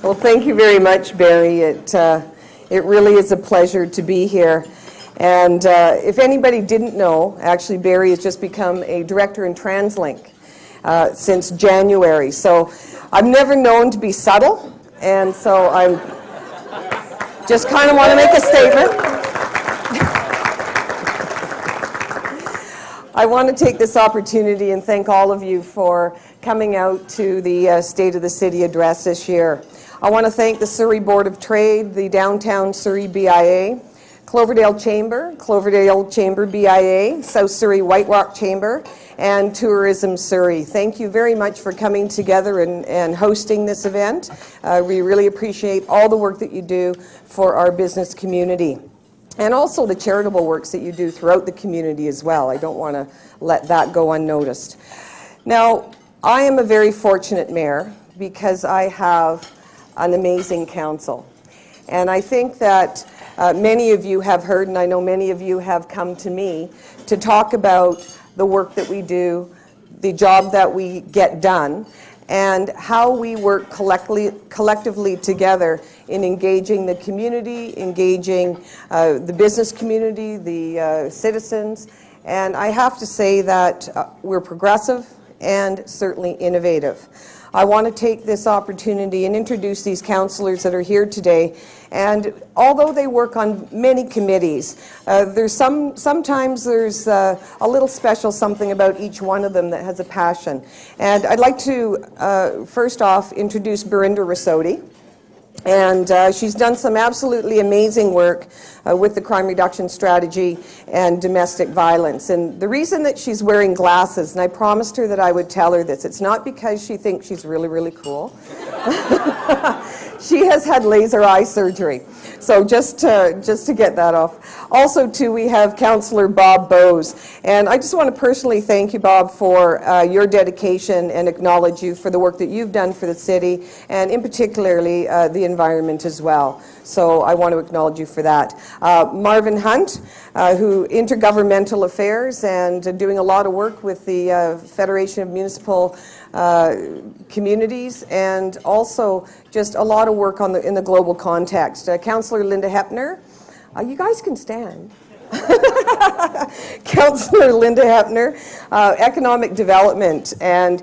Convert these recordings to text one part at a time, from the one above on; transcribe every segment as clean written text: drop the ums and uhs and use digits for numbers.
Well, thank you very much, Barry. It really is a pleasure to be here. And if anybody didn't know, actually Barry has just become a director in TransLink since January. So I've never known to be subtle, and so I'm just kind of want to make a statement. I want to take this opportunity and thank all of you for coming out to the State of the City address this year. I want to thank the Surrey Board of Trade, the Downtown Surrey BIA, Cloverdale Chamber BIA, South Surrey White Rock Chamber, and Tourism Surrey. Thank you very much for coming together and hosting this event. We really appreciate all the work that you do for our business community, and also the charitable works that you do throughout the community as well. I don't want to let that go unnoticed. Now, I am a very fortunate mayor because I have an amazing council. And I think that many of you have heard, and I know many of you have come to me to talk about the work that we do, the job that we get done, and how we work collectively together in engaging the community, engaging the business community, the citizens. And I have to say that we're progressive and certainly innovative. I want to take this opportunity and introduce these councillors that are here today. And although they work on many committees, sometimes there's a little special something about each one of them that has a passion. And I'd like to first off introduce Belinda Rassotti. And she's done some absolutely amazing work with the crime reduction strategy and domestic violence. And the reason that she's wearing glasses, and I promised her that I would tell her this, it's not because she thinks she's really, really cool. She has had laser eye surgery. So just to get that off. Also, too, we have Councillor Bob Bowes. And I just want to personally thank you, Bob, for your dedication and acknowledge you for the work that you've done for the city, and in particularly the environment as well. So I want to acknowledge you for that. Marvin Hunt, who Intergovernmental Affairs and doing a lot of work with the Federation of Municipal Communities, and also just a lot of work in the global context. Councillor Linda Hepner, you guys can stand. Councillor Linda Hepner, economic development, and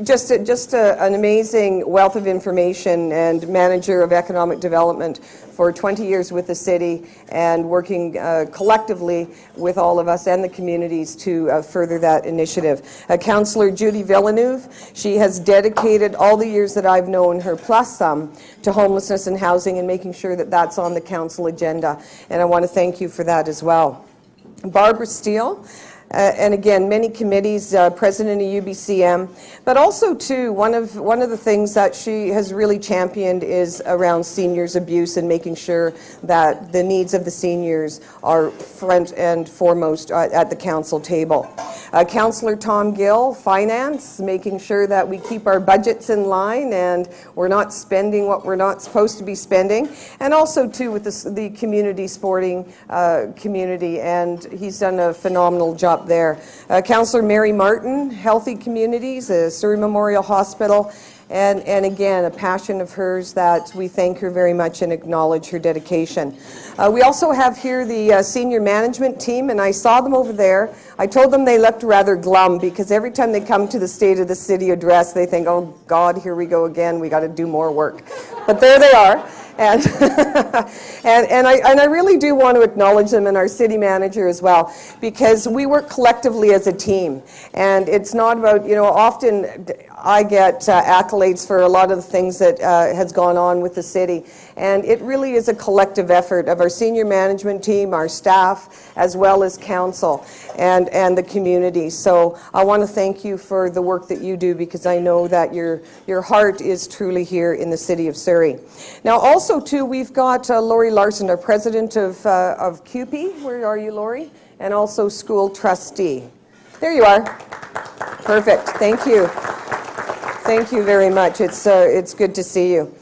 just an amazing wealth of information, and manager of economic development for 20 years with the city, and working collectively with all of us and the communities to further that initiative. Councillor Judy Villeneuve, she has dedicated all the years that I've known her, plus some, to homelessness and housing, and making sure that that's on the council agenda. And I want to thank you for that as well. Barbara Steele, and again, many committees, president of UBCM, but also too, one of the things that she has really championed is around seniors abuse, and making sure that the needs of the seniors are front and foremost at the council table. Councillor Tom Gill, finance, making sure that we keep our budgets in line and we're not spending what we're not supposed to be spending, and also too with the community sporting community, and he's done a phenomenal job there. Councillor Mary Martin, Healthy Communities, Surrey Memorial Hospital, and again, a passion of hers that we thank her very much and acknowledge her dedication. We also have here the senior management team, and I saw them over there. I told them they looked rather glum, because every time they come to the State of the City address, they think, oh God, here we go again, we got to do more work. But there they are. And, and I really do want to acknowledge them, and our city manager as well, because we work collectively as a team. And it's not about, you know, often I get accolades for a lot of the things that has gone on with the city. And it really is a collective effort of our senior management team, our staff, as well as council and the community. So I want to thank you for the work that you do, because I know that your heart is truly here in the city of Surrey. Now also too, we've got Lori Larson, our president of CUPE. Where are you, Lori? And also school trustee. There you are. Perfect. Thank you. Thank you very much. It's good to see you.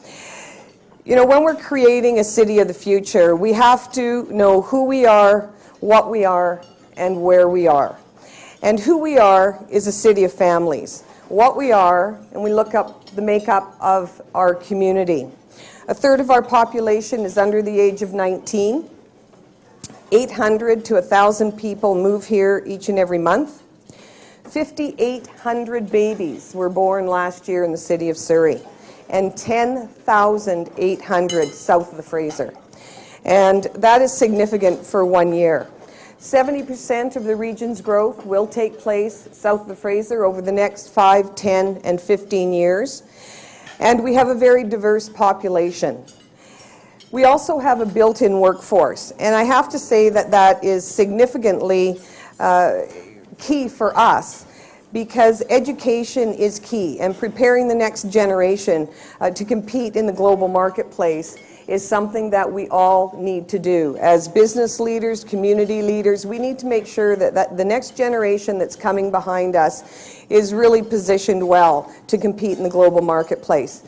You know, when we're creating a city of the future, we have to know who we are, what we are, and where we are. And who we are is a city of families. what we are, and we look up the makeup of our community. A third of our population is under the age of 19. 800 to 1,000 people move here each and every month. 5,800 babies were born last year in the city of Surrey, and 10,800 south of the Fraser. And that is significant for 1 year. 70% of the region's growth will take place south of the Fraser over the next 5, 10, and 15 years. And we have a very diverse population. We also have a built-in workforce, and I have to say that that is significantly key for us, because education is key, and preparing the next generation to compete in the global marketplace is something that we all need to do. As business leaders, community leaders, we need to make sure that the next generation that's coming behind us is really positioned well to compete in the global marketplace.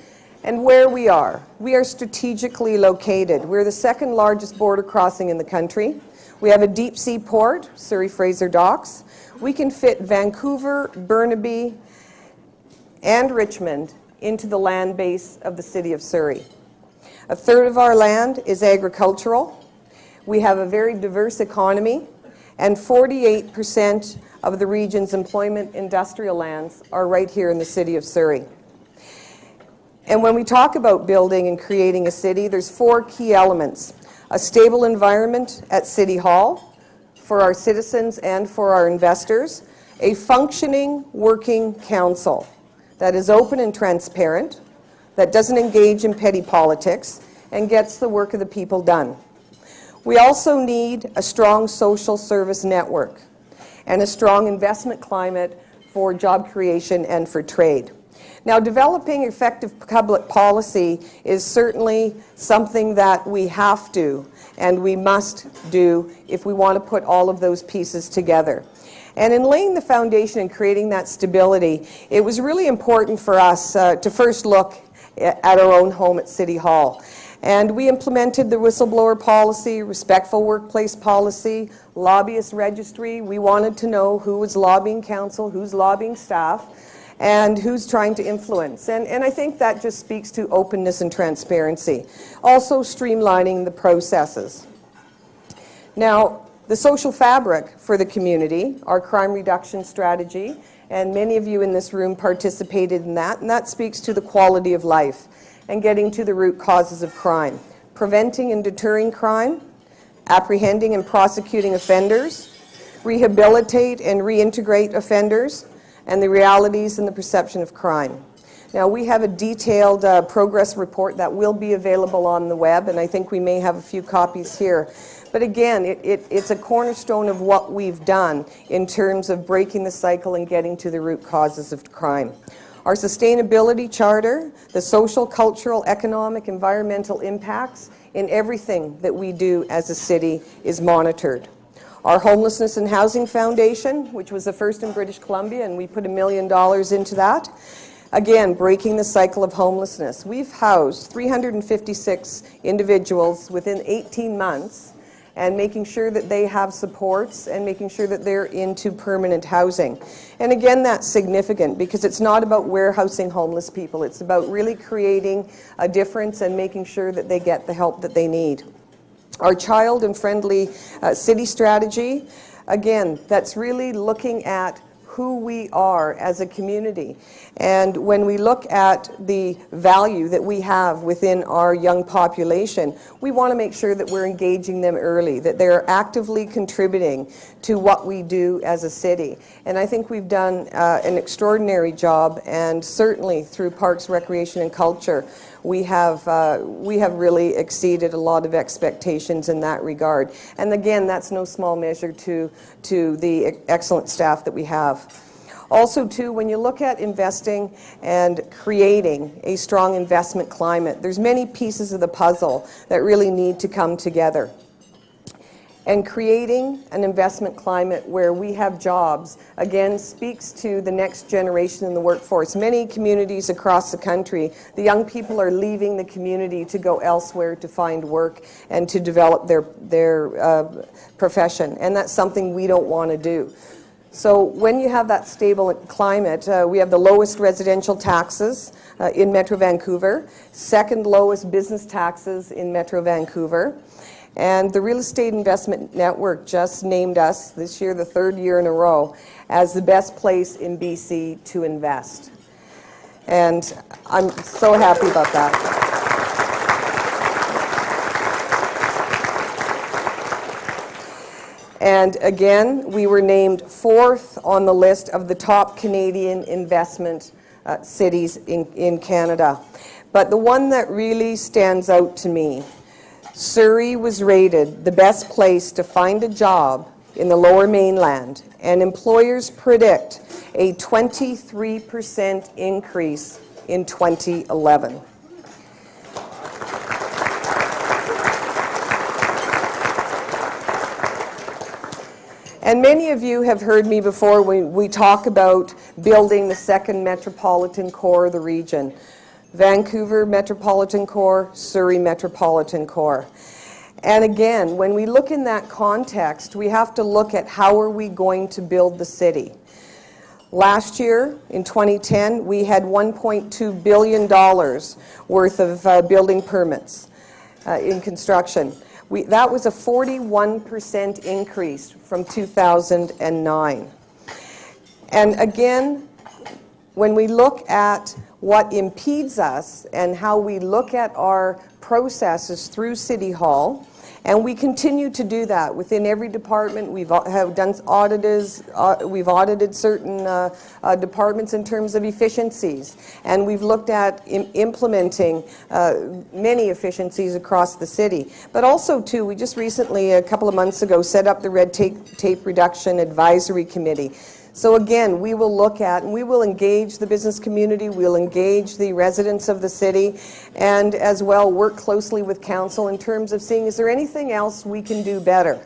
And where we are strategically located. We're the second largest border crossing in the country. We have a deep sea port, Surrey Fraser Docks. We can fit Vancouver, Burnaby, and Richmond into the land base of the city of Surrey. A third of our land is agricultural. We have a very diverse economy, and 48% of the region's employment industrial lands are right here in the city of Surrey. And when we talk about building and creating a city, there's 4 key elements. A stable environment at City Hall for our citizens and for our investors. A functioning working council that is open and transparent, that doesn't engage in petty politics, and gets the work of the people done. We also need a strong social service network and a strong investment climate for job creation and for trade. Now, developing effective public policy is certainly something that we have to and we must do if we want to put all of those pieces together. And in laying the foundation and creating that stability, it was really important for us to first look at our own home at City Hall. And we implemented the whistleblower policy, respectful workplace policy, lobbyist registry. We wanted to know who was lobbying council, who's lobbying staff, and who's trying to influence. And I think that just speaks to openness and transparency. Also streamlining the processes. Now, the social fabric for the community, our crime reduction strategy, and many of you in this room participated in that, and that speaks to the quality of life and getting to the root causes of crime. Preventing and deterring crime, apprehending and prosecuting offenders, rehabilitate and reintegrate offenders, and the realities and the perception of crime. Now, we have a detailed progress report that will be available on the web, and I think we may have a few copies here. But again, it's a cornerstone of what we've done in terms of breaking the cycle and getting to the root causes of crime. Our sustainability charter, the social, cultural, economic, environmental impacts in everything that we do as a city is monitored. Our Homelessness and Housing Foundation, which was the first in British Columbia, and we put $1 million into that. Again, breaking the cycle of homelessness. We've housed 356 individuals within 18 months and making sure that they have supports and making sure that they're into permanent housing. And again, that's significant because it's not about warehousing homeless people. It's about really creating a difference and making sure that they get the help that they need. Our child and friendly city strategy, again, that's really looking at who we are as a community. And when we look at the value that we have within our young population, we want to make sure that we're engaging them early, that they're actively contributing to what we do as a city. And I think we've done an extraordinary job, and certainly through Parks, Recreation and Culture, we have really exceeded a lot of expectations in that regard. And again, that's no small measure to the excellent staff that we have. Also, too, when you look at investing and creating a strong investment climate, there's many pieces of the puzzle that really need to come together. And creating an investment climate where we have jobs, again, speaks to the next generation in the workforce. Many communities across the country, the young people are leaving the community to go elsewhere to find work and to develop their profession. And that's something we don't want to do. So when you have that stable climate, we have the lowest residential taxes in Metro Vancouver, second lowest business taxes in Metro Vancouver, and the Real Estate Investment Network just named us this year, the third year in a row, as the best place in BC to invest. And I'm so happy about that. And again, we were named 4th on the list of the top Canadian investment cities in Canada. But the one that really stands out to me, Surrey was rated the best place to find a job in the Lower Mainland, and employers predict a 23% increase in 2011. And many of you have heard me before when we talk about building the second metropolitan core of the region. Vancouver Metropolitan Core, Surrey Metropolitan Core. And again, when we look in that context, we have to look at how are we going to build the city. Last year, in 2010, we had $1.2 billion worth of building permits in construction. That was a 41% increase from 2009. And again, when we look at what impedes us and how we look at our processes through City Hall, and we continue to do that within every department. We've done audits, we've audited certain departments in terms of efficiencies, and we've looked at implementing many efficiencies across the city. But also, too, we just recently, a couple of months ago, set up the Red Tape Reduction Advisory Committee. So again, we will look at and we will engage the business community, we'll engage the residents of the city, and as well work closely with council in terms of seeing is there anything else we can do better.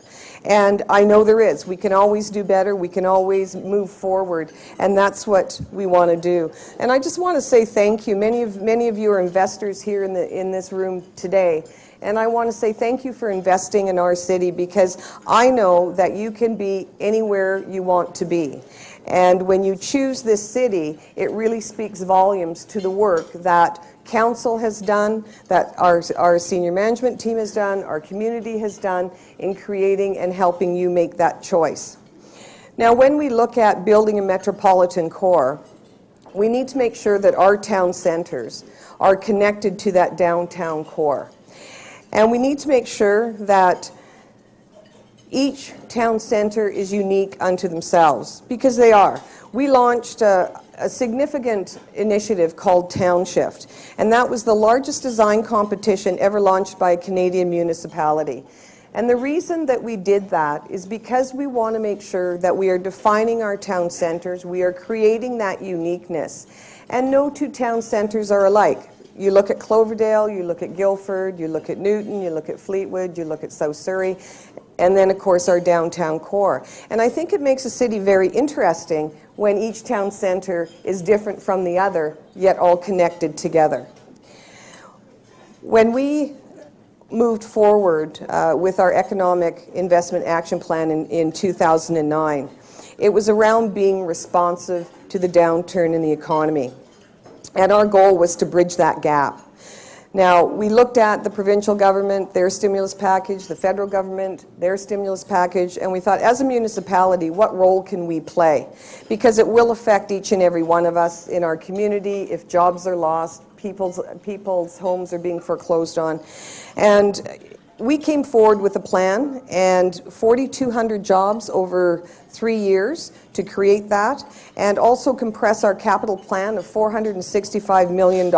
And I know there is. We can always do better, we can always move forward, and that's what we want to do. And I just want to say thank you. Many of you are investors here in this room today. And I want to say thank you for investing in our city, because I know that you can be anywhere you want to be. And when you choose this city, it really speaks volumes to the work that council has done, that our senior management team has done, our community has done in creating and helping you make that choice. Now, when we look at building a metropolitan core, we need to make sure that our town centers are connected to that downtown core. And we need to make sure that each town center is unique unto themselves, because they are. We launched a significant initiative called Town Shift, and that was the largest design competition ever launched by a Canadian municipality. And the reason that we did that is because we want to make sure that we are defining our town centers, we are creating that uniqueness. And no two town centers are alike. You look at Cloverdale, you look at Guildford, you look at Newton, you look at Fleetwood, you look at South Surrey, and then, of course, our downtown core. And I think it makes a city very interesting when each town center is different from the other, yet all connected together. When we moved forward with our Economic Investment Action Plan in 2009, it was around being responsive to the downturn in the economy. And our goal was to bridge that gap. Now, we looked at the provincial government, their stimulus package, the federal government, their stimulus package, and we thought, as a municipality, what role can we play? Because it will affect each and every one of us in our community if jobs are lost, people's homes are being foreclosed on. And we came forward with a plan, and 4,200 jobs over 3 years to create that, and also compress our capital plan of $465 million.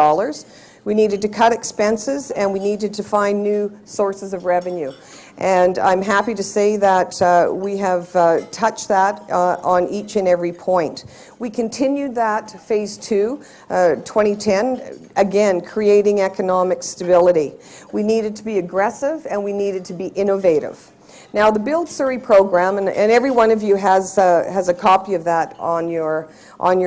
We needed to cut expenses, and we needed to find new sources of revenue. And I'm happy to say that we have touched that on each and every point. We continued that phase 2, 2010, again, creating economic stability. We needed to be aggressive, and we needed to be innovative. Now, the Build Surrey program, and every one of you has a copy of that on your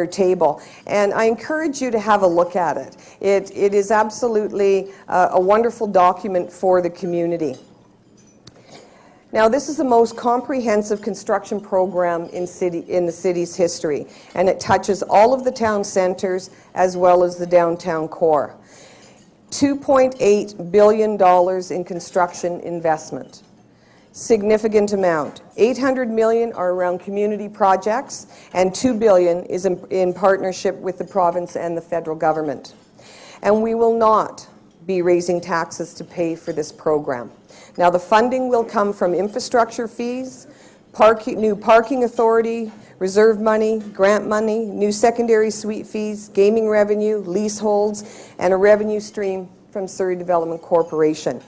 table, and I encourage you to have a look at it. It is absolutely a wonderful document for the community. Now, this is the most comprehensive construction program in the city's history, and it touches all of the town centers as well as the downtown core. $2.8 billion in construction investment. Significant amount. $800 million are around community projects, and $2 billion is in partnership with the province and the federal government. And we will not be raising taxes to pay for this program. Now, the funding will come from infrastructure fees, new parking authority, reserve money, grant money, new secondary suite fees, gaming revenue, leaseholds, and a revenue stream from Surrey Development Corporation.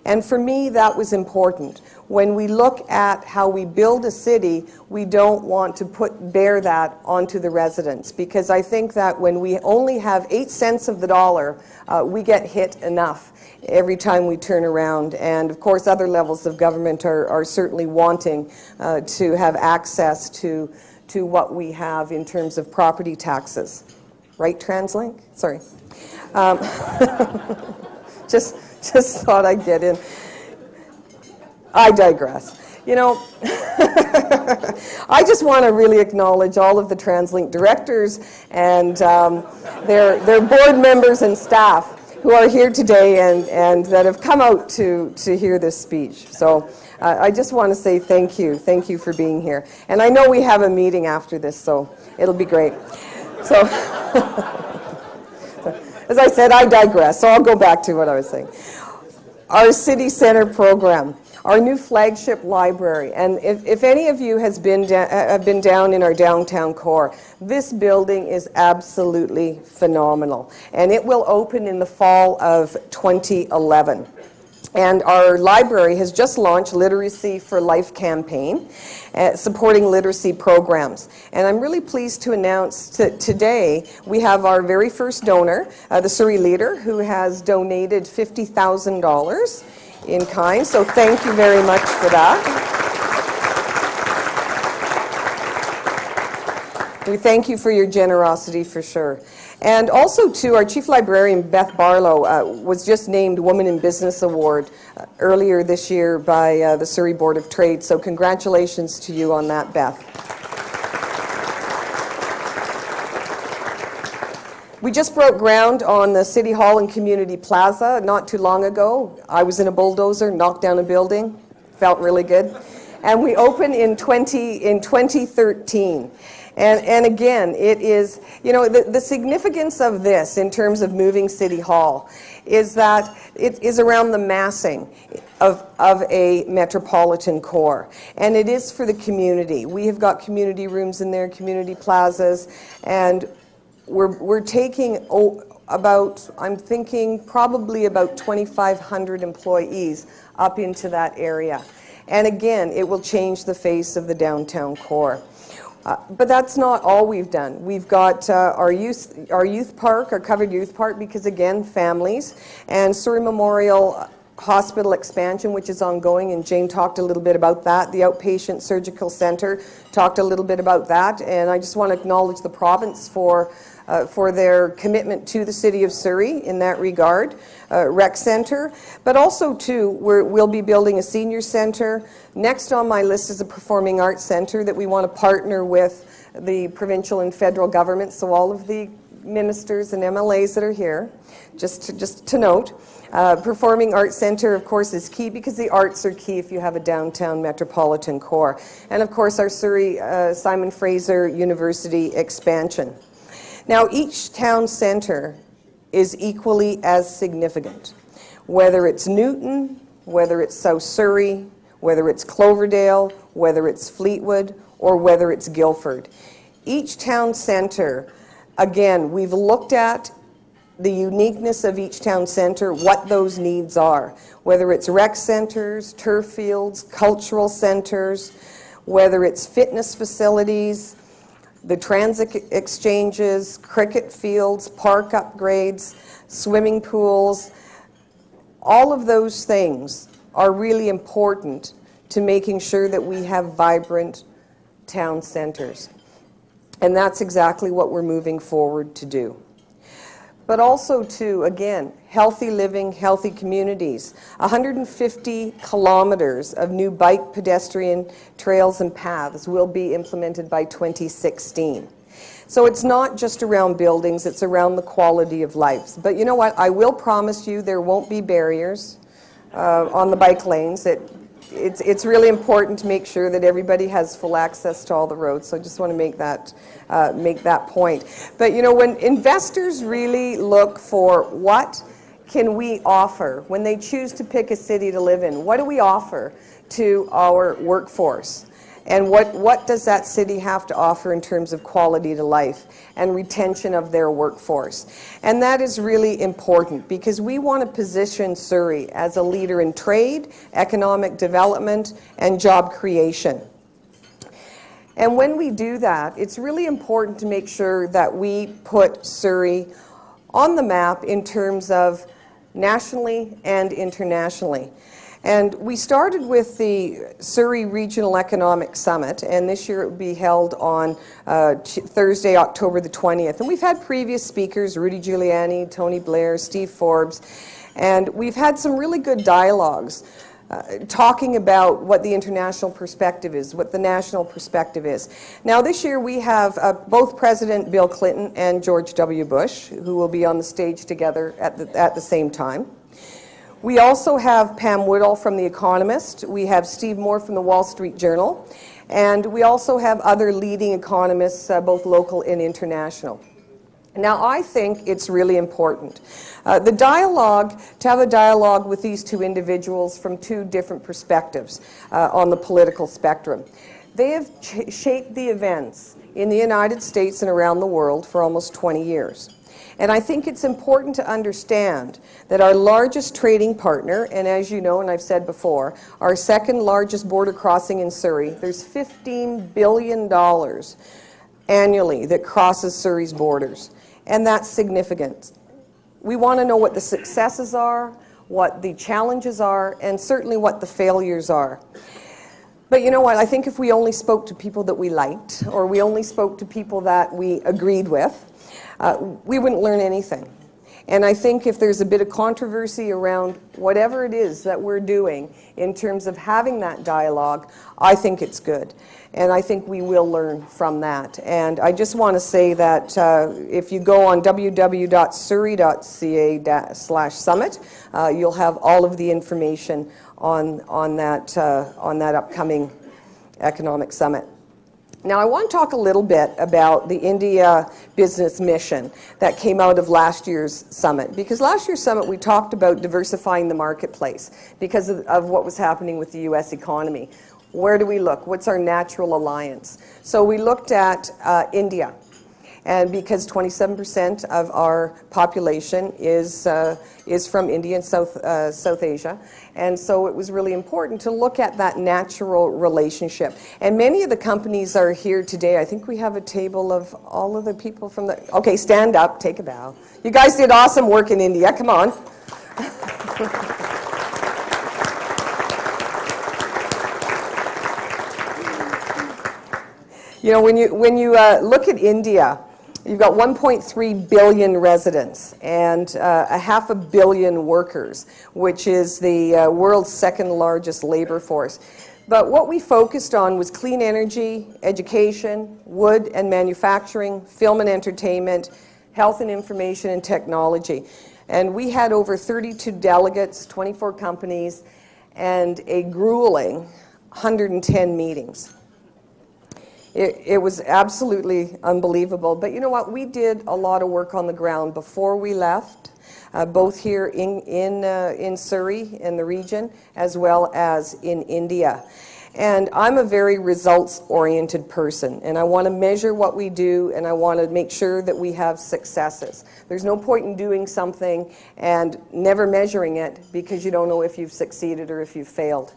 And for me, that was important. When we look at how we build a city, we don't want to bear that onto the residents, because I think that when we only have 8 cents of the dollar, we get hit enough every time we turn around. And of course, other levels of government are certainly wanting to have access to what we have in terms of property taxes. Right, TransLink? Sorry. Just thought I'd get in. I digress. You know, I just want to really acknowledge all of the TransLink directors and their board members and staff who are here today and that have come out to hear this speech. So I just want to say thank you. Thank you for being here. And I know we have a meeting after this, so it'll be great. So, as I said, I digress, so I'll go back to what I was saying. Our city center program, our new flagship library, and if any of you have been down in our downtown core, this building is absolutely phenomenal, and it will open in the fall of 2011. And our library has just launched Literacy for Life campaign, supporting literacy programs. And I'm really pleased to announce today we have our very first donor, the Surrey Leader, who has donated $50,000 in kind. So thank you very much for that. We thank you for your generosity for sure. And also, too, our Chief Librarian, Beth Barlow, was just named Woman in Business Award earlier this year by the Surrey Board of Trade. So congratulations to you on that, Beth. We just broke ground on the City Hall and Community Plaza not too long ago. I was in a bulldozer, knocked down a building, felt really good. And we opened in 2013. And again, it is, you know, the significance of this in terms of moving City Hall is that it is around the massing of a metropolitan core. And it is for the community. We have got community rooms in there, community plazas, and we're taking about, I'm thinking, probably about 2,500 employees up into that area. And again, it will change the face of the downtown core. But that's not all we've done. We've got our youth park, our covered youth park, because again, families, and Surrey Memorial Hospital expansion, which is ongoing, and Jane talked a little bit about that. The outpatient surgical center talked a little bit about that, and I just want to acknowledge the province for their commitment to the city of Surrey in that regard. Rec center, but also too, we'll be building a senior center. Next on my list is a performing arts center that we want to partner with the provincial and federal government, so all of the ministers and MLAs that are here, just to note. Performing Arts Center, of course, is key because the arts are key if you have a downtown metropolitan core. And of course, our Surrey Simon Fraser University expansion. Now, each town center is equally as significant, whether it's Newton, whether it's South Surrey, whether it's Cloverdale, whether it's Fleetwood, or whether it's Guildford. Each town center, again, we've looked at the uniqueness of each town center, what those needs are, whether it's rec centers, turf fields, cultural centers, whether it's fitness facilities, the transit exchanges, cricket fields, park upgrades, swimming pools. All of those things are really important to making sure that we have vibrant town centers. And that's exactly what we're moving forward to do. but also to, again, healthy living, healthy communities. 150 kilometers of new bike, pedestrian trails and paths will be implemented by 2016. So it's not just around buildings, it's around the quality of life. But you know what? I will promise you there won't be barriers on the bike lanes. It's really important to make sure that everybody has full access to all the roads. So I just want to make that point. But you know, when investors really look for what can we offer when they choose to pick a city to live in, what do we offer to our workforce? And what does that city have to offer in terms of quality to life and retention of their workforce? And that is really important because we want to position Surrey as a leader in trade, economic development, and job creation. And when we do that, it's really important to make sure that we put Surrey on the map in terms of nationally and internationally. And we started with the Surrey Regional Economic Summit, and this year it will be held on Thursday, October the 20th. And we've had previous speakers, Rudy Giuliani, Tony Blair, Steve Forbes, and we've had some really good dialogues talking about what the international perspective is, what the national perspective is. Now this year we have both President Bill Clinton and George W. Bush, who will be on the stage together at the same time. We also have Pam Woodall from The Economist. We have Steve Moore from the Wall Street Journal. And we also have other leading economists, both local and international. Now, I think it's really important. To have a dialogue with these two individuals from two different perspectives on the political spectrum. They have shaped the events in the United States and around the world for almost 20 years. And I think it's important to understand that our largest trading partner, and as you know, and I've said before, our second largest border crossing in Surrey, there's $15 billion annually that crosses Surrey's borders. And that's significant. We want to know what the successes are, what the challenges are, and certainly what the failures are. But you know what? I think if we only spoke to people that we liked, or we only spoke to people that we agreed with, we wouldn't learn anything. And I think if there's a bit of controversy around whatever it is that we're doing in terms of having that dialogue, I think it's good. And I think we will learn from that. And I just want to say that if you go on www.surrey.ca/summit, you'll have all of the information on that upcoming economic summit. Now, I want to talk a little bit about the India business mission that came out of last year's summit. Because last year's summit, we talked about diversifying the marketplace because of what was happening with the U.S. economy. Where do we look? What's our natural alliance? So we looked at India. And because 27% of our population is from India and South Asia, and so it was really important to look at that natural relationship. And many of the companies are here today. I think we have a table of all of the people from the... Okay, stand up, take a bow. You guys did awesome work in India. Come on. You know, when you look at India, you've got 1.3 billion residents and 500 million workers, which is the world's second largest labor force. But what we focused on was clean energy, education, wood and manufacturing, film and entertainment, health and information and technology. And we had over 32 delegates, 24 companies, and a grueling 110 meetings. It was absolutely unbelievable. But you know what? We did a lot of work on the ground before we left, both here in Surrey, in the region, as well as in India. And I'm a very results-oriented person, and I want to measure what we do, and I want to make sure that we have successes. There's no point in doing something and never measuring it because you don't know if you've succeeded or if you've failed.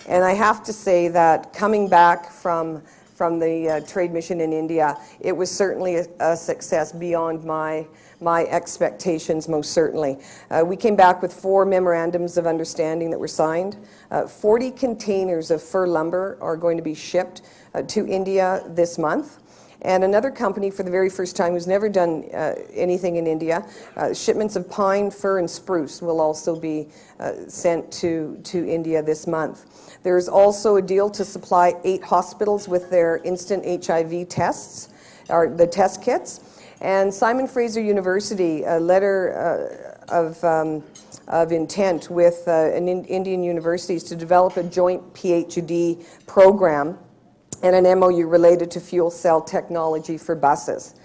And I have to say that coming back from the trade mission in India, it was certainly a success beyond my expectations, most certainly. We came back with 4 memorandums of understanding that were signed. 40 containers of fir lumber are going to be shipped to India this month. and another company for the very first time who's never done anything in India. Shipments of pine, fir, and spruce will also be sent to India this month. There's also a deal to supply 8 hospitals with their instant HIV tests, or the test kits. And Simon Fraser University, a letter of intent with Indian universities to develop a joint PhD program and an MOU related to fuel cell technology for buses.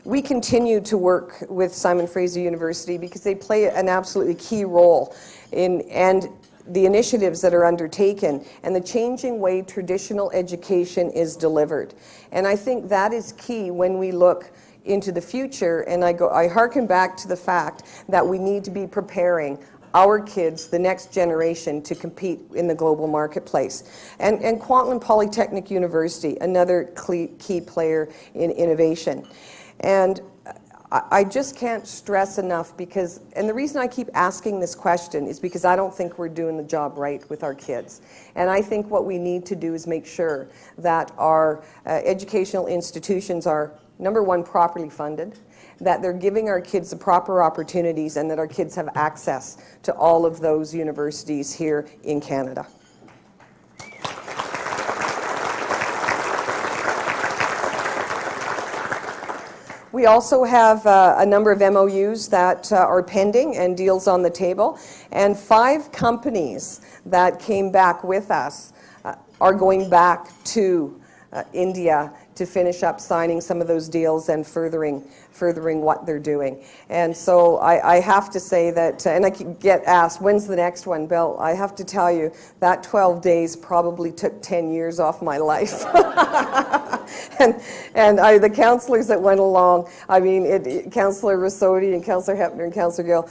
We continue to work with Simon Fraser University because they play an absolutely key role in the initiatives that are undertaken and the changing way traditional education is delivered. And I think that is key when we look into the future, and I hearken back to the fact that we need to be preparing our kids, the next generation, to compete in the global marketplace. And Kwantlen Polytechnic University, another key player in innovation. And I just can't stress enough because, and the reason I keep asking this question is because I don't think we're doing the job right with our kids. And I think what we need to do is make sure that our educational institutions are, number one, properly funded, that they're giving our kids the proper opportunities, and that our kids have access to all of those universities here in Canada. We also have a number of MOUs that are pending and deals on the table, and 5 companies that came back with us are going back to India to finish up signing some of those deals and furthering what they're doing. And so I have to say that, and I get asked, when's the next one, Bill? I have to tell you, that 12 days probably took 10 years off my life. and the counselors that went along, I mean, Councillor Rossotti and Councillor Hepner and Councillor Gill,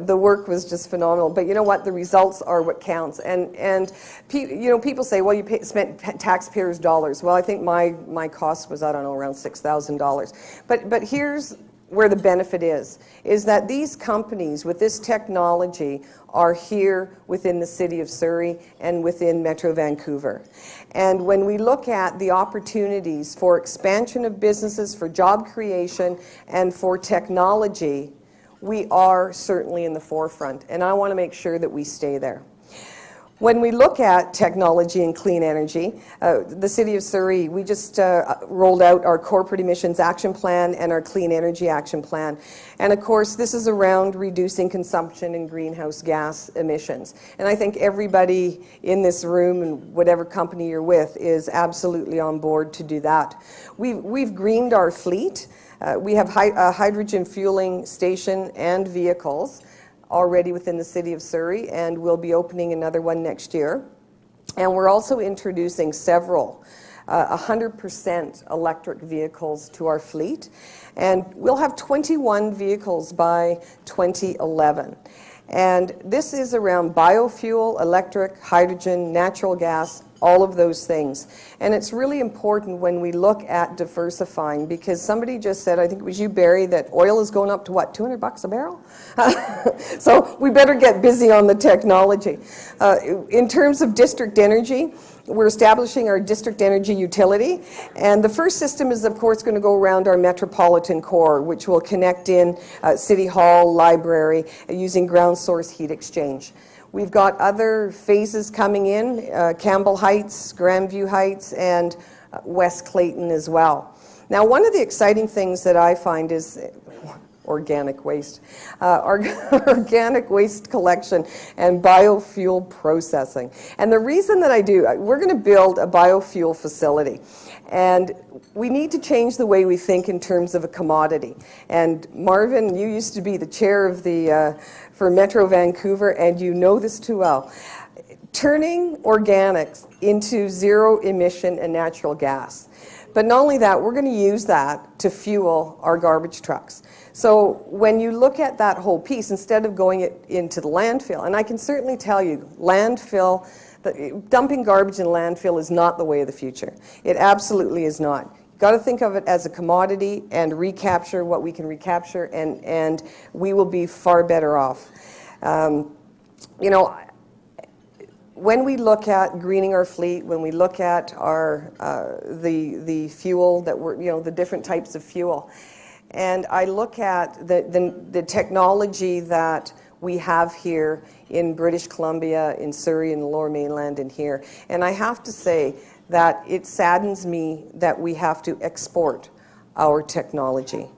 the work was just phenomenal. But you know what? The results are what counts. And you know, people say, well, you spent taxpayers' dollars. Well, I think my cost was, I don't know, around $6,000. But here's where the benefit is that these companies with this technology are here within the city of Surrey and within Metro Vancouver. And when we look at the opportunities for expansion of businesses, for job creation, and for technology, we are certainly in the forefront. And I want to make sure that we stay there. When we look at technology and clean energy, the City of Surrey, we just rolled out our Corporate Emissions Action Plan and our Clean Energy Action Plan. And of course, this is around reducing consumption and greenhouse gas emissions. And I think everybody in this room and whatever company you're with is absolutely on board to do that. We've greened our fleet. We have a hydrogen fueling station and vehicles already within the City of Surrey, and we'll be opening another one next year. And we're also introducing several 100% electric vehicles to our fleet, and we'll have 21 vehicles by 2011. And this is around biofuel, electric, hydrogen, natural gas, all of those things. And it's really important when we look at diversifying, because somebody just said, I think it was you, Barry, that oil is going up to what, $200 a barrel? So we better get busy on the technology. In terms of district energy, we're establishing our district energy utility, and the first system is, of course, going to go around our Metropolitan core, which will connect in City Hall, Library, using ground source heat exchange. We've got other phases coming in, Campbell Heights, Grandview Heights, and West Clayton as well. Now, one of the exciting things that I find is organic waste. Organic waste collection and biofuel processing. And the reason that I do, we're going to build a biofuel facility. And we need to change the way we think in terms of a commodity. And Marvin, you used to be the chair of the for Metro Vancouver, and you know this too well. Turning organics into zero emission and natural gas. But not only that, we're going to use that to fuel our garbage trucks. So when you look at that whole piece, instead of going into the landfill, and I can certainly tell you, landfill, dumping garbage in landfill is not the way of the future. It absolutely is not. You've got to think of it as a commodity and recapture what we can recapture, and we will be far better off. You know, when we look at greening our fleet, when we look at our the fuel that we're, the different types of fuel, and I look at the technology that we have here in British Columbia, in Surrey, in the Lower Mainland, and here, and I have to say that it saddens me that we have to export our technology.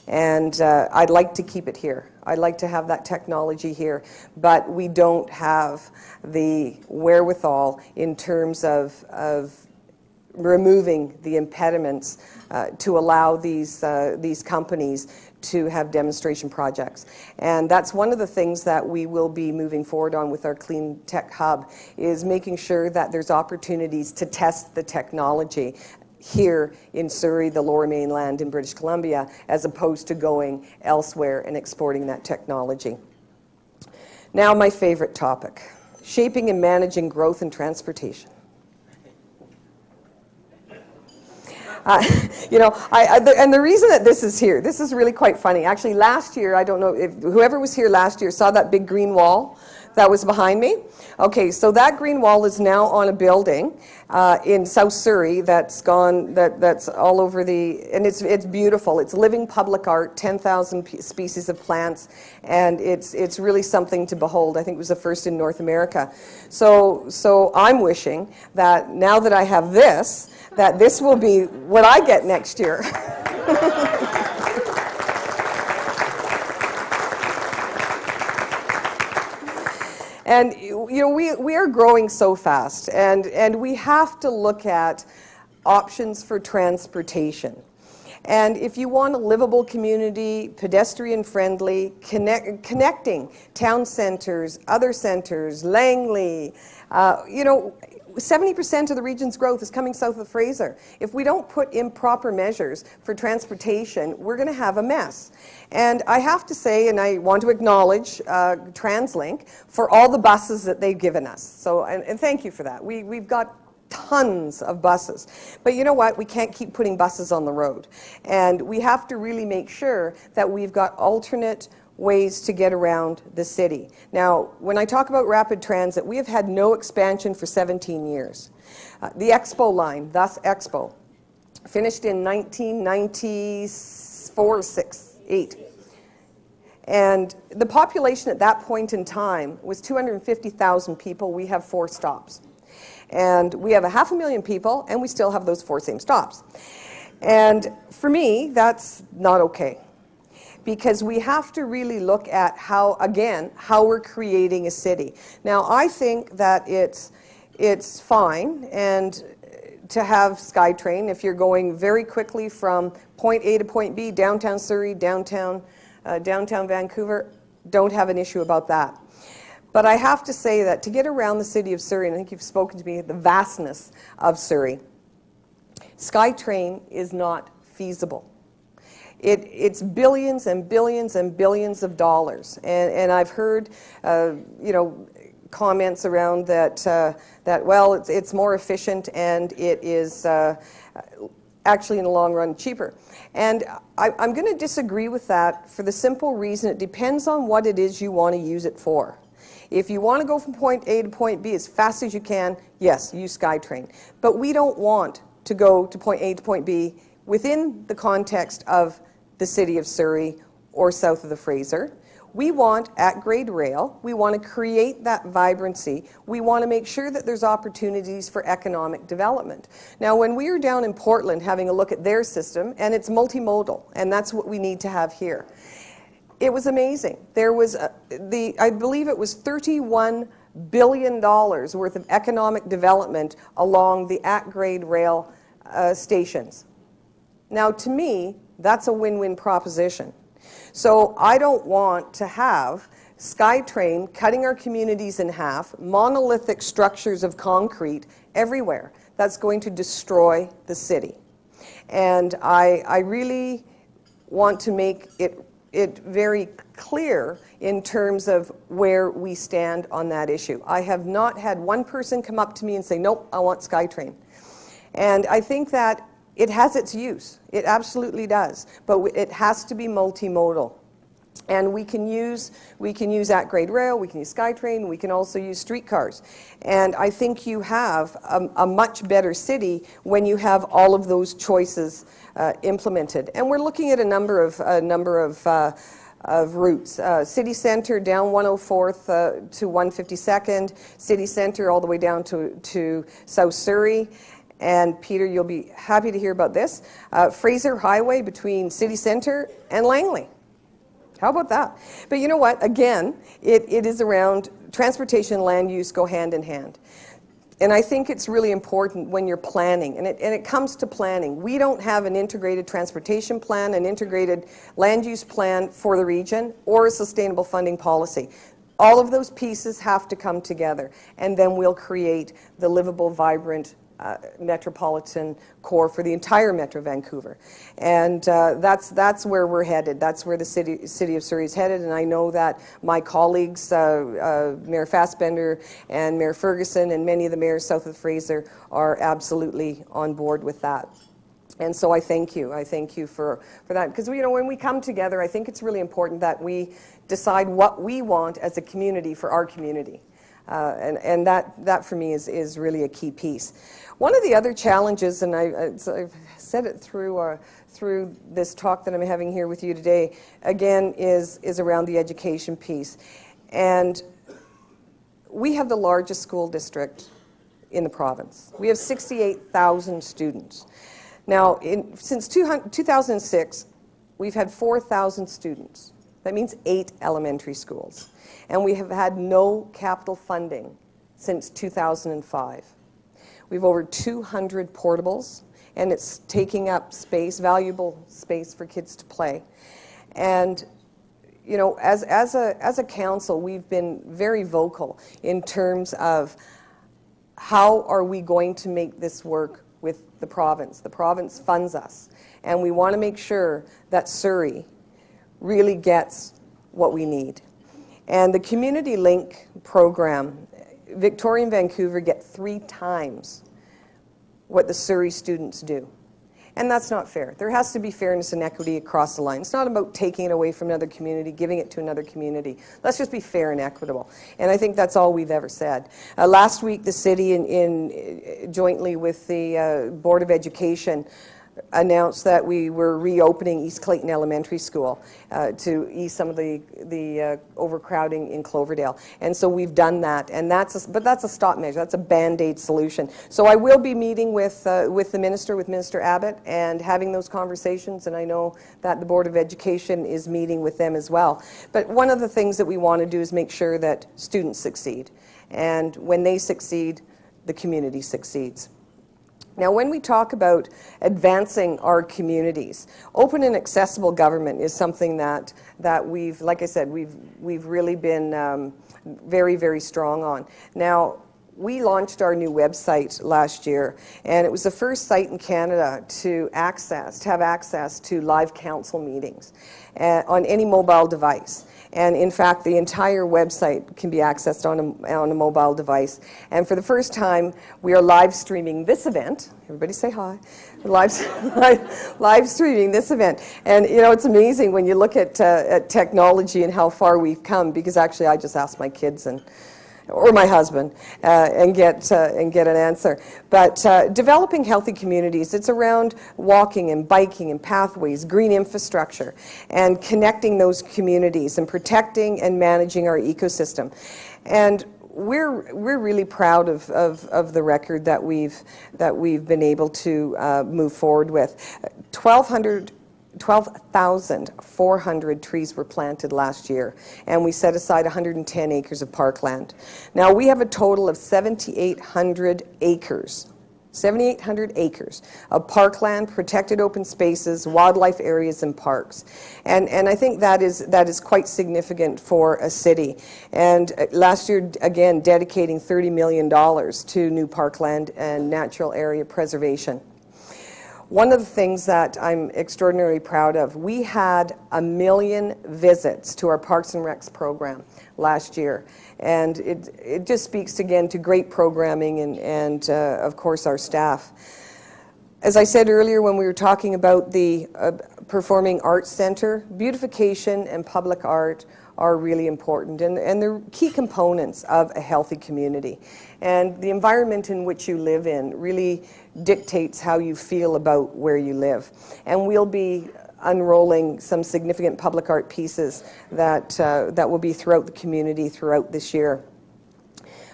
And I'd like to keep it here. I'd like to have that technology here, but we don't have the wherewithal in terms of removing the impediments to allow these companies to have demonstration projects. And that's one of the things that we will be moving forward on with our Clean Tech Hub, is making sure that there's opportunities to test the technology here in Surrey, the Lower Mainland, in British Columbia, as opposed to going elsewhere and exporting that technology. Now, my favorite topic, shaping and managing growth in transportation. And the reason that this is here, this is really quite funny. Actually, last year, I don't know if whoever was here last year saw that big green wall that was behind me. Okay, so that green wall is now on a building in South Surrey that's gone, that's all over and it's beautiful. It's living public art, 10,000 species of plants, and it's really something to behold. I think it was the first in North America. So I'm wishing that now that I have this, that this will be what I get next year. And we are growing so fast, and we have to look at options for transportation. And if you want a livable community, pedestrian-friendly, connecting town centers, other centers, Langley, 70% of the region's growth is coming south of Fraser. If we don't put in proper measures for transportation, we're going to have a mess. And I have to say, and I want to acknowledge TransLink for all the buses that they've given us. So, and thank you for that. We've got tons of buses. But you know what? We can't keep putting buses on the road. And we have to really make sure that we've got alternate ways to get around the city. Now, when I talk about rapid transit, we have had no expansion for 17 years. The Expo line, thus Expo, finished in 1994, 8. And the population at that point in time was 250,000 people. We have 4 stops. And we have 500,000 people, and we still have those 4 same stops. And for me, that's not okay. Because we have to really look at how we're creating a city. Now, I think that it's fine and to have SkyTrain if you're going very quickly from point A to point B, downtown Surrey, downtown Vancouver, don't have an issue about that. But I have to say that to get around the city of Surrey, and I think you've spoken to me, the vastness of Surrey, SkyTrain is not feasible. It's billions and billions and billions of dollars, and I've heard, comments around that well, it's more efficient and it is actually in the long run cheaper. And I'm going to disagree with that for the simple reason it depends on what it is you want to use it for. If you want to go from point A to point B as fast as you can, yes, use SkyTrain. But we don't want to go to point A to point B within the context of the city of Surrey or south of the Fraser. We want at-grade rail. We want to create that vibrancy. We want to make sure that there's opportunities for economic development. Now, when we were down in Portland having a look at their system, and it's multimodal, and that's what we need to have here, it was amazing. There was, I believe it was $31 billion worth of economic development along the at-grade rail stations. Now, to me, that's a win-win proposition. So I don't want to have SkyTrain cutting our communities in half, monolithic structures of concrete everywhere. That's going to destroy the city. And I really want to make it very clear in terms of where we stand on that issue. I have not had one person come up to me and say, nope, I want SkyTrain. And I think that it has its use. It absolutely does. But it has to be multimodal. And we can use at-grade rail, we can use SkyTrain, we can also use streetcars. And I think you have a much better city when you have all of those choices implemented. And we're looking at a number of routes. City Centre down 104th to 152nd, City Centre all the way down to South Surrey. And Peter, you'll be happy to hear about this. Fraser Highway between City Centre and Langley. How about that? But you know what? Again, it is around transportation and land use go hand in hand. And I think it's really important when you're planning, and it comes to planning. We don't have an integrated transportation plan, an integrated land use plan for the region, or a sustainable funding policy. All of those pieces have to come together, and then we'll create the livable, vibrant metropolitan core for the entire Metro Vancouver. And that's where we're headed. That's where the city of Surrey is headed. And I know that my colleagues, Mayor Fassbender and Mayor Ferguson and many of the mayors south of Fraser are absolutely on board with that. And so I thank you. I thank you for that. Because when we come together, I think it's really important that we decide what we want as a community for our community. And that for me is really a key piece. One of the other challenges, and I've said it through this talk that I'm having here with you today, again, is around the education piece. And we have the largest school district in the province. We have 68,000 students. Now, since 2006, we've had 4,000 students. That means 8 elementary schools. And we have had no capital funding since 2005. We have over 200 portables, and it's taking up space, valuable space for kids to play. And as a council, we've been very vocal in terms of how are we going to make this work with the province. The province funds us, and we want to make sure that Surrey really gets what we need. And the Community Link program, Victoria and Vancouver get 3 times what the Surrey students do. And that's not fair. There has to be fairness and equity across the line. It's not about taking it away from another community, giving it to another community. Let's just be fair and equitable. And I think that's all we've ever said. Last week, the city, jointly with the Board of Education, announced that we were reopening East Clayton Elementary School to ease some of the overcrowding in Cloverdale. And so we've done that, and that's a stop measure. That's a Band-Aid solution. So I will be meeting with the minister, with Minister Abbott, and having those conversations, and I know that the Board of Education is meeting with them as well. But one of the things that we want to do is make sure that students succeed. And when they succeed, the community succeeds. Now, when we talk about advancing our communities, open and accessible government is something that we've, like I said, we've really been very, very strong on. Now, we launched our new website last year, and it was the first site in Canada to have access to live council meetings on any mobile device. And in fact, the entire website can be accessed on a mobile device. And for the first time, we are live streaming this event. Everybody say hi. Live streaming this event. And it's amazing when you look at technology and how far we've come, because actually I just asked my kids or my husband, and get an answer. But developing healthy communities, it's around walking and biking and pathways, green infrastructure, and connecting those communities and protecting and managing our ecosystem. And we're really proud of the record that we've been able to move forward with. 12,400 trees were planted last year, and we set aside 110 acres of parkland. Now, we have a total of 7,800 acres. 7,800 acres of parkland, protected open spaces, wildlife areas, and parks. And I think that is quite significant for a city. And last year, again, dedicating $30 million to new parkland and natural area preservation. One of the things that I'm extraordinarily proud of, we had 1 million visits to our Parks and Recs program last year. And it just speaks again to great programming and of course our staff. As I said earlier when we were talking about the performing arts center, beautification and public art are really important, and they're key components of a healthy community. And the environment in which you live in really dictates how you feel about where you live. And we'll be unrolling some significant public art pieces that will be throughout the community throughout this year.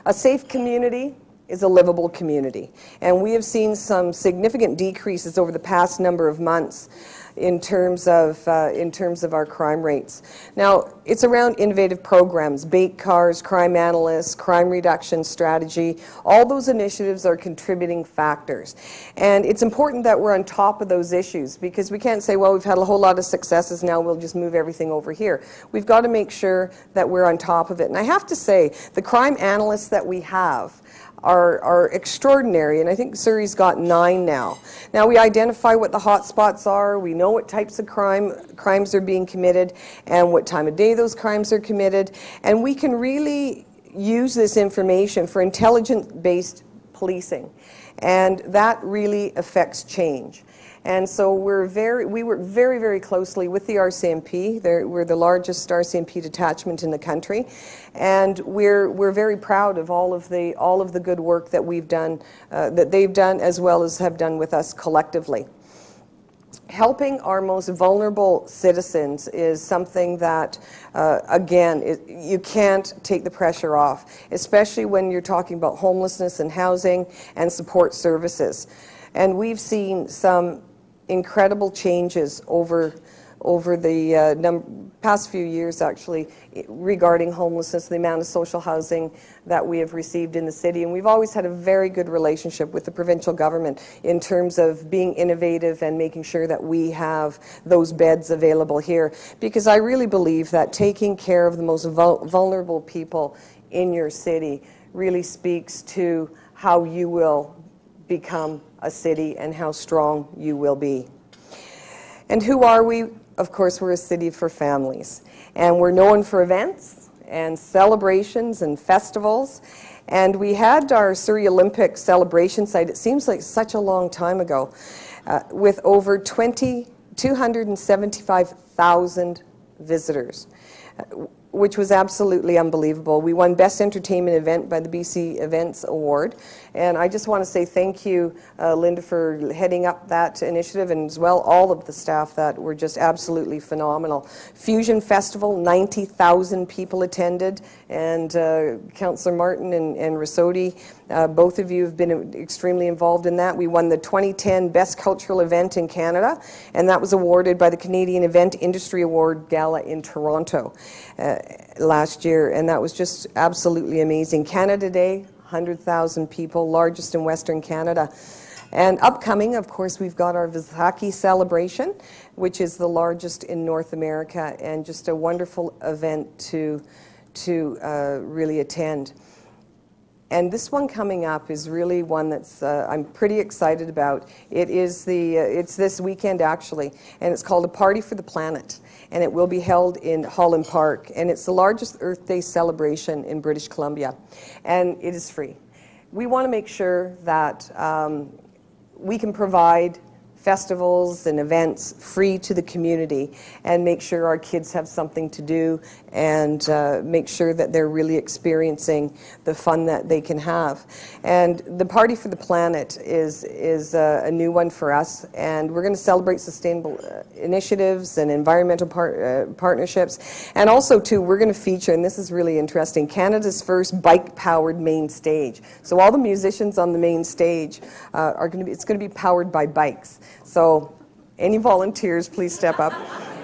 A safe community is a livable community. And we have seen some significant decreases over the past number of months in terms of our crime rates. Now, it's around innovative programs, bait cars, crime analysts, crime reduction strategy. All those initiatives are contributing factors. And it's important that we're on top of those issues, because we can't say, well, we've had a whole lot of successes, now we'll just move everything over here. We've got to make sure that we're on top of it. And I have to say, the crime analysts that we have are extraordinary, and I think Surrey's got 9 now. Now, we identify what the hot spots are, we know what types of crimes are being committed, and what time of day those crimes are committed, and we can really use this information for intelligence-based policing, and that really affects change. And so we work very, very closely with the RCMP. We're the largest RCMP detachment in the country, and we're very proud of all of the good work that we've done, that they've done, as well as have done with us collectively. Helping our most vulnerable citizens is something that, again, you can't take the pressure off, especially when you're talking about homelessness and housing and support services. And we've seen some incredible changes over the past few years, actually, regarding homelessness, the amount of social housing that we have received in the city. And we've always had a very good relationship with the provincial government in terms of being innovative and making sure that we have those beds available here. Because I really believe that taking care of the most vulnerable people in your city really speaks to how you will become a city and how strong you will be. And who are we? Of course, we're a city for families. And we're known for events and celebrations and festivals. And we had our Surrey Olympic celebration site, it seems like such a long time ago, with over 275,000 visitors, which was absolutely unbelievable. We won Best Entertainment Event by the BC Events Award. And I just want to say thank you, Linda, for heading up that initiative, and as well all of the staff that were just absolutely phenomenal. Fusion Festival, 90,000 people attended, and Councillor Martin and Rasodi, both of you have been extremely involved in that. We won the 2010 Best Cultural Event in Canada, and that was awarded by the Canadian Event Industry Award Gala in Toronto last year, and that was just absolutely amazing. Canada Day, 100,000 people, largest in Western Canada. And upcoming, of course, we've got our Vaisakhi celebration, which is the largest in North America, and just a wonderful event to really attend. And this one coming up is really one that's I'm pretty excited about. It's this weekend, actually, and it's called A Party for the Planet, and it will be held in Holland Park, and it's the largest Earth Day celebration in British Columbia, and it is free. We want to make sure that we can provide festivals and events free to the community and make sure our kids have something to do and make sure that they're really experiencing the fun that they can have. And the Party for the Planet is a new one for us, and we're going to celebrate sustainable initiatives and environmental partnerships. And also, too, we're going to feature, and this is really interesting, Canada's first bike-powered main stage. So all the musicians on the main stage are going to be, it's going to be powered by bikes. So any volunteers, please step up.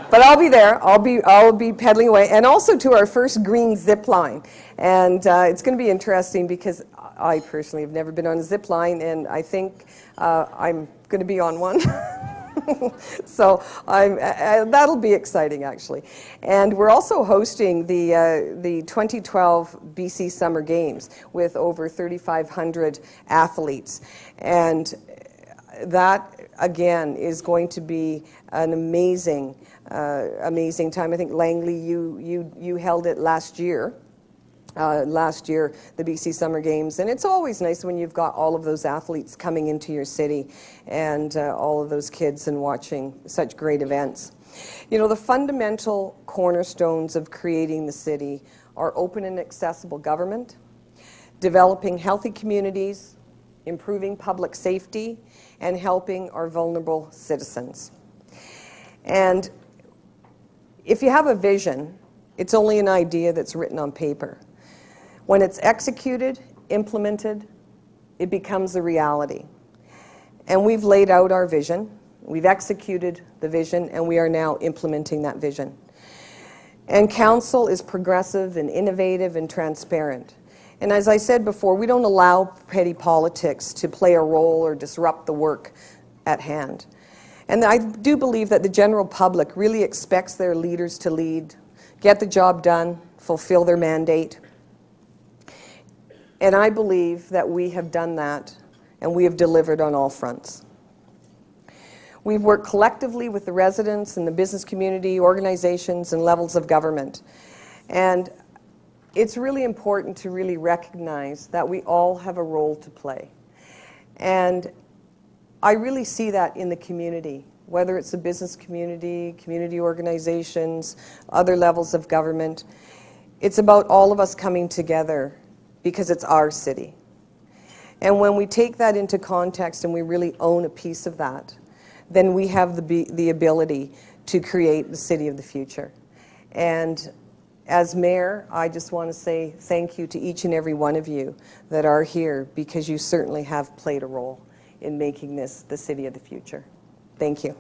But I'll be there. I'll be pedaling away. And also to our first green zip line. And it's going to be interesting because I personally have never been on a zip line, and I think I'm going to be on one. So that'll be exciting, actually. And we're also hosting the 2012 BC Summer Games with over 3,500 athletes. And that, again, is going to be an amazing time. I think, Langley, you held it last year. last year, the BC Summer Games. And it's always nice when you've got all of those athletes coming into your city and all of those kids and watching such great events. You know, the fundamental cornerstones of creating the city are open and accessible government, developing healthy communities, improving public safety, and helping our vulnerable citizens. And if you have a vision, it's only an idea that's written on paper. When it's executed, implemented, it becomes a reality. And we've laid out our vision, we've executed the vision, and we are now implementing that vision. And council is progressive and innovative and transparent. And as I said before, we don't allow petty politics to play a role or disrupt the work at hand. And I do believe that the general public really expects their leaders to lead, get the job done, fulfill their mandate. And I believe that we have done that, and we have delivered on all fronts. We've worked collectively with the residents and the business community, organizations, and levels of government. And it's really important to really recognize that we all have a role to play. And I really see that in the community, whether it's the business community, community organizations, other levels of government. It's about all of us coming together because it's our city. And when we take that into context and we really own a piece of that, then we have the ability to create the city of the future. And as mayor, I just want to say thank you to each and every one of you that are here, because you certainly have played a role in making this the city of the future. Thank you.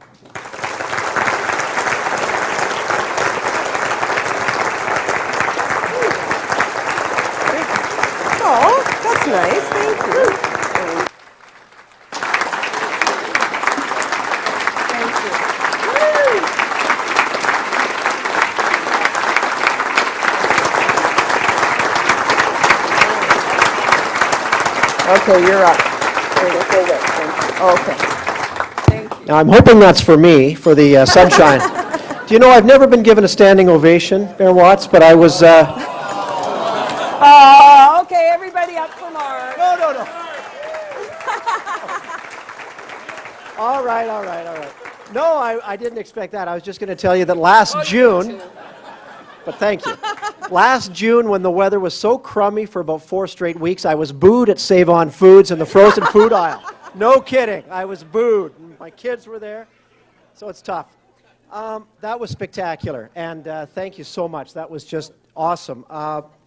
Oh, that's nice. Thank you. Thank you. Okay, you're up. Okay. Thank you. Now, I'm hoping that's for me, for the sunshine. Do you know, I've never been given a standing ovation, Mayor Watts, but I was... Okay, everybody up for Mark. No. All right. No, I didn't expect that. I was just going to tell you that last June... But thank you. Last June, when the weather was so crummy for about 4 straight weeks, I was booed at Save On Foods in the frozen food aisle. No kidding. I was booed. My kids were there, so it's tough. That was spectacular, and thank you so much. That was just awesome.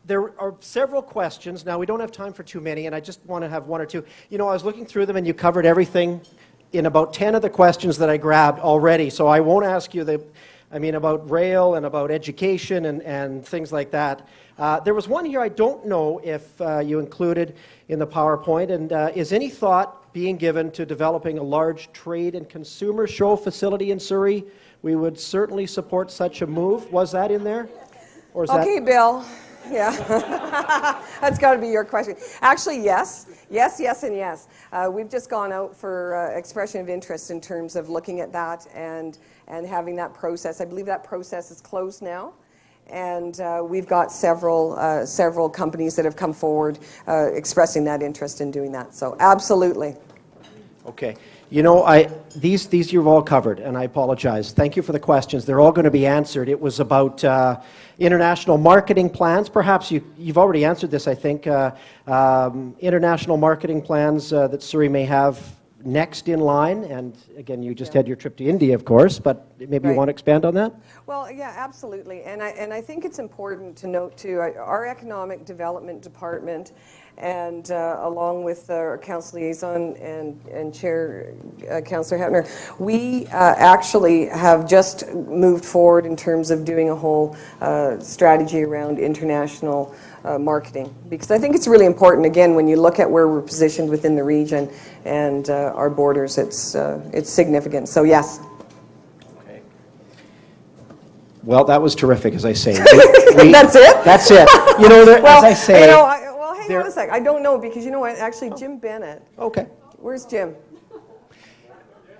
There are several questions. Now, we don't have time for too many, and I just want to have one or two. You know, I was looking through them, and you covered everything in about 10 of the questions that I grabbed already, so I won't ask you about rail and about education and things like that. There was one here I don't know if you included in the PowerPoint, and is any thought being given to developing a large trade and consumer show facility in Surrey? We would certainly support such a move. Was that in there? Or is Okay, Bill. Yeah. That's got to be your question. Actually, yes. Yes, and yes. We've just gone out for expression of interest in terms of looking at that and having that process. I believe that process is closed now. And we've got several companies that have come forward expressing that interest in doing that. So absolutely. Okay. You know, these you've all covered, and I apologize. Thank you for the questions. They're all going to be answered. It was about international marketing plans. Perhaps you've already answered this, I think. International marketing plans that Surrey may have next in line. And again, you just had your trip to India, of course, but maybe you want to expand on that? Well, yeah, absolutely. And I think it's important to note, too, our Economic Development Department, and along with our Council Liaison and Chair Councillor Heppner, we actually have just moved forward in terms of doing a whole strategy around international marketing, because I think it's really important, again, when you look at where we're positioned within the region and our borders, it's significant. So yes. Okay. Well, that was terrific, as I say. That's it? That's it. You know, as I say... You know, hang on a sec. I don't know, because you know what? Actually, Jim Bennett. Okay. Where's Jim?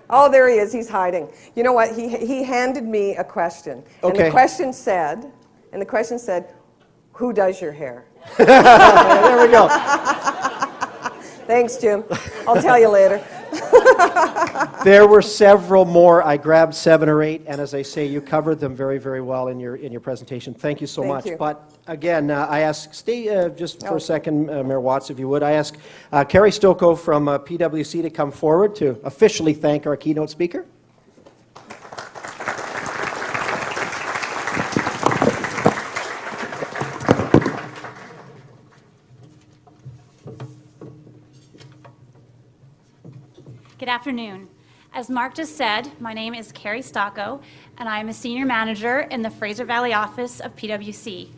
Oh, there he is. He's hiding. You know what? He handed me a question. Okay. And the question said, who does your hair? There we go. Thanks, Jim. I'll tell you later. There were several more. I grabbed 7 or 8, and as I say, you covered them very, very well in your presentation. Thank you so Thank much. you. But again, I ask, stay just for a second, Mayor Watts, if you would. I ask Carrie Stocco from PwC to come forward to officially thank our keynote speaker. Good afternoon. As Mark just said, my name is Carrie Stocco, and I am a Senior Manager in the Fraser Valley office of PwC.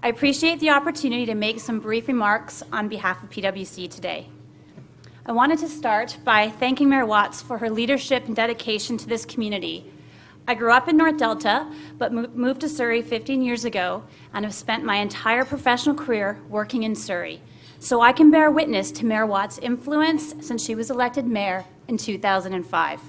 I appreciate the opportunity to make some brief remarks on behalf of PwC today. I wanted to start by thanking Mayor Watts for her leadership and dedication to this community. I grew up in North Delta, but moved to Surrey 15 years ago and have spent my entire professional career working in Surrey. So I can bear witness to Mayor Watts' influence since she was elected mayor in 2005.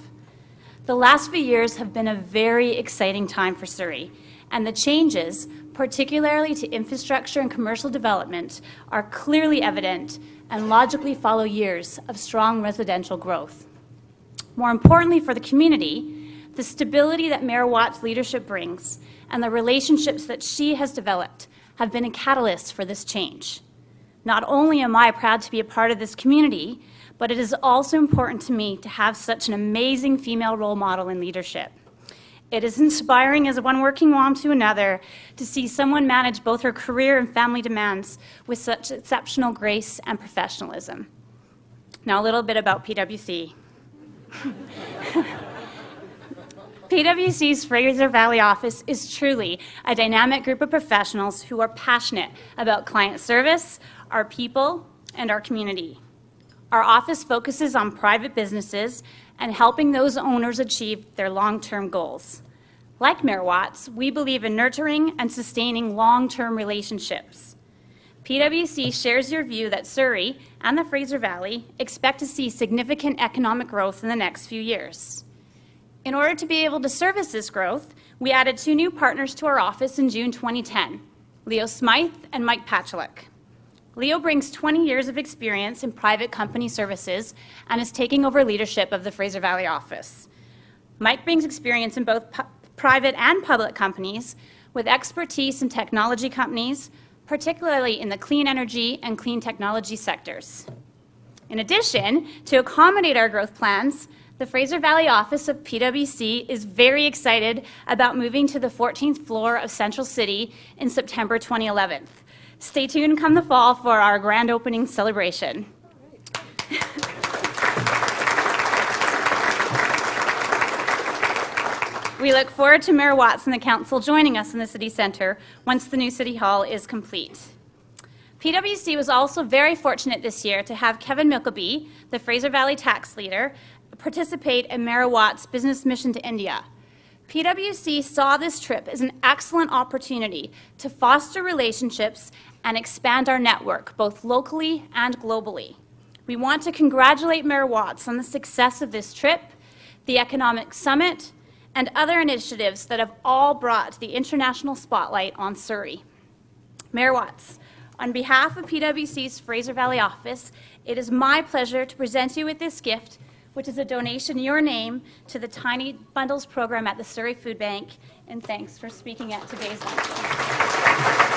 The last few years have been a very exciting time for Surrey, and the changes, particularly to infrastructure and commercial development, are clearly evident and logically follow years of strong residential growth. More importantly for the community, the stability that Mayor Watts' leadership brings and the relationships that she has developed have been a catalyst for this change. Not only am I proud to be a part of this community, but it is also important to me to have such an amazing female role model in leadership. It is inspiring as one working mom to another to see someone manage both her career and family demands with such exceptional grace and professionalism. Now a little bit about PwC. PwC's Fraser Valley office is truly a dynamic group of professionals who are passionate about client service, our people, and our community. Our office focuses on private businesses and helping those owners achieve their long-term goals. Like Mayor Watts, we believe in nurturing and sustaining long-term relationships. PwC shares your view that Surrey and the Fraser Valley expect to see significant economic growth in the next few years. In order to be able to service this growth, we added 2 new partners to our office in June 2010, Leo Smythe and Mike Patchalik. Leo brings 20 years of experience in private company services and is taking over leadership of the Fraser Valley office. Mike brings experience in both private and public companies with expertise in technology companies, particularly in the clean energy and clean technology sectors. In addition, to accommodate our growth plans, the Fraser Valley office of PwC is very excited about moving to the 14th floor of Central City in September 2011. Stay tuned come the fall for our grand opening celebration. We look forward to Mayor Watts and the Council joining us in the City Centre once the new City Hall is complete. PwC was also very fortunate this year to have Kevin Mickleby, the Fraser Valley tax leader, participate in Mayor Watts' business mission to India. PwC saw this trip as an excellent opportunity to foster relationships and expand our network, both locally and globally. We want to congratulate Mayor Watts on the success of this trip, the Economic Summit, and other initiatives that have all brought the international spotlight on Surrey. Mayor Watts, on behalf of PwC's Fraser Valley office, it is my pleasure to present you with this gift, which is a donation in your name to the Tiny Bundles program at the Surrey Food Bank, and thanks for speaking at today's luncheon.